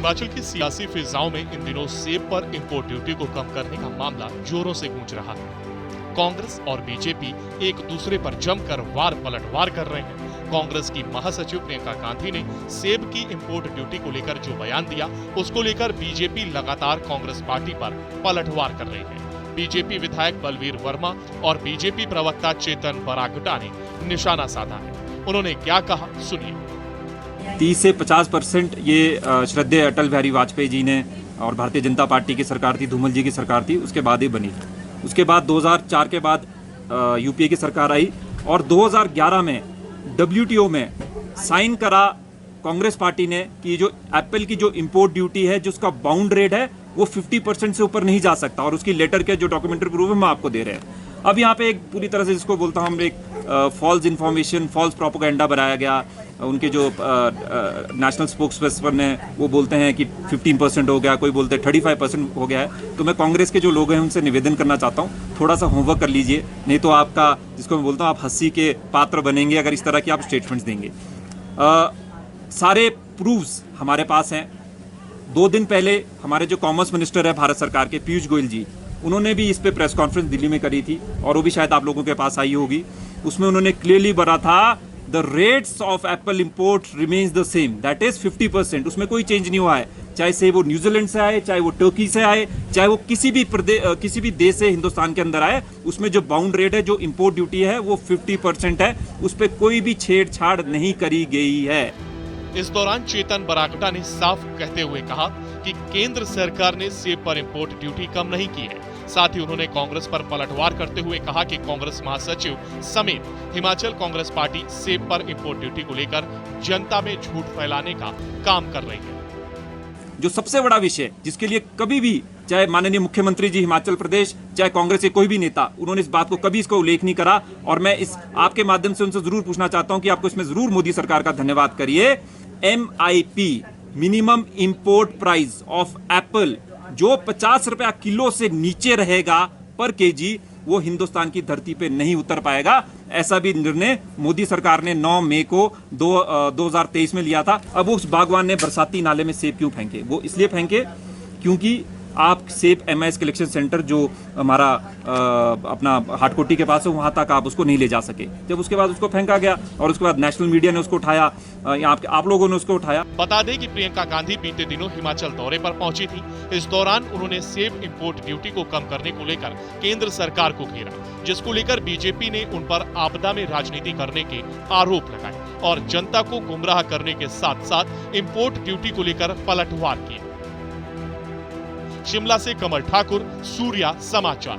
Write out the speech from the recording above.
हिमाचल की सियासी फिजाओं में इन दिनों सेब पर इंपोर्ट ड्यूटी को कम करने का मामला जोरों से गूंज रहा है। कांग्रेस और बीजेपी एक दूसरे पर जमकर वार पलटवार कर रहे हैं। कांग्रेस की महासचिव प्रियंका गांधी ने सेब की इंपोर्ट ड्यूटी को लेकर जो बयान दिया, उसको लेकर बीजेपी लगातार कांग्रेस पार्टी पर पलटवार कर रही है। बीजेपी विधायक बलवीर वर्मा और बीजेपी प्रवक्ता चेतन बरागटा ने निशाना साधा है। उन्होंने क्या कहा, सुनिए। 30 से 50% ये श्रद्धेय अटल बिहारी वाजपेयी जी ने और भारतीय जनता पार्टी की सरकार थी, धूमल जी की सरकार थी, उसके बाद ही बनी। उसके बाद 2004 के बाद यूपीए की सरकार आई और 2011 में WTO में साइन करा कांग्रेस पार्टी ने कि जो एप्पल की जो इंपोर्ट ड्यूटी है, जो उसका बाउंड रेट है, वो 50% से ऊपर नहीं जा सकता और उसकी लेटर के जो डॉक्यूमेंट्री प्रूफ हम आपको दे रहे हैं। अब यहाँ पे एक पूरी तरह से जिसको बोलता हूँ हम एक फॉल्स इन्फॉर्मेशन, फॉल्स प्रोपोगेंडा बनाया गया। उनके जो नेशनल स्पोक्सपर्सन है वो बोलते हैं कि 15% हो गया, कोई बोलते हैं 35% हो गया है। तो मैं कांग्रेस के जो लोग हैं उनसे निवेदन करना चाहता हूँ, थोड़ा सा होमवर्क कर लीजिए, नहीं तो आपका, जिसको मैं बोलता हूँ, आप हंसी के पात्र बनेंगे अगर इस तरह की आप स्टेटमेंट्स देंगे। सारे प्रूफ्स हमारे पास हैं। 2 दिन पहले हमारे जो कॉमर्स मिनिस्टर है भारत सरकार के, पीयूष गोयल जी, उन्होंने भी इस पे प्रेस कॉन्फ्रेंस दिल्ली में करी थी और वो भी शायद आप लोगों के पास आई होगी। उसमें उन्होंने क्लियरली बोला था the rates of Apple import remains the same, that is 50%। उसमें कोई चेंज नहीं हुआ है, चाहे से वो न्यूजीलैंड से आए, चाहे वो टर्की से आए, चाहे वो किसी भी देश से हिंदुस्तान के अंदर आए, उसमें जो बाउंड रेट है, जो इंपोर्ट ड्यूटी है, वो 50% है। उस पर कोई भी छेड़छाड़ नहीं करी गई है। इस दौरान चेतन बरागटा ने साफ कहते हुए कहा कि केंद्र सरकार ने सेब पर इंपोर्ट ड्यूटी कम नहीं की है। साथ ही उन्होंने कांग्रेस पर पलटवार करते हुए कहा कि कांग्रेस महासचिव समेत हिमाचल कांग्रेस पार्टी सेब पर इंपोर्ट ड्यूटी को लेकर जनता में झूठ फैलाने का काम कर रही है। जो सबसे बड़ा विषय जिसके लिए कभी भी, चाहे माननीय मुख्यमंत्री जी हिमाचल प्रदेश, चाहे कांग्रेस के कोई भी नेता, उन्होंने इस बात को कभी इसको उल्लेख नहीं करा और मैं इस आपके माध्यम से उनसे जरूर पूछना चाहता हूं कि आपको इसमें जरूर मोदी सरकार का धन्यवाद करिए। MIP, minimum import price of Apple, जो 50 रुपया किलो से नीचे रहेगा पर केजी, वो हिंदुस्तान की धरती पे नहीं उतर पाएगा। ऐसा भी निर्णय मोदी सरकार ने 9 मई को 2023 में लिया था। अब उस बागवान ने बरसाती नाले में सेब क्यों फेंके? वो इसलिए फेंके क्योंकि आप सेब MIS कलेक्शन सेंटर जो हमारा अपना हाटकोटी के पास है, वहां तक आप उसको नहीं ले जा सके। जब उसके बाद उसको फेंका गया और उसके बाद नेशनल मीडिया ने उसको उठाया, आप लोगों ने उसको उठाया। बता दें कि प्रियंका गांधी बीते दिनों हिमाचल दौरे पर पहुंची थी। इस दौरान उन्होंने सेब इंपोर्ट ड्यूटी को कम करने को लेकर केंद्र सरकार को घेरा, जिसको लेकर बीजेपी ने उन पर आपदा में राजनीति करने के आरोप लगाए और जनता को गुमराह करने के साथ साथ इंपोर्ट ड्यूटी को लेकर पलटवार किया। शिमला से कमल ठाकुर, सूर्या समाचार।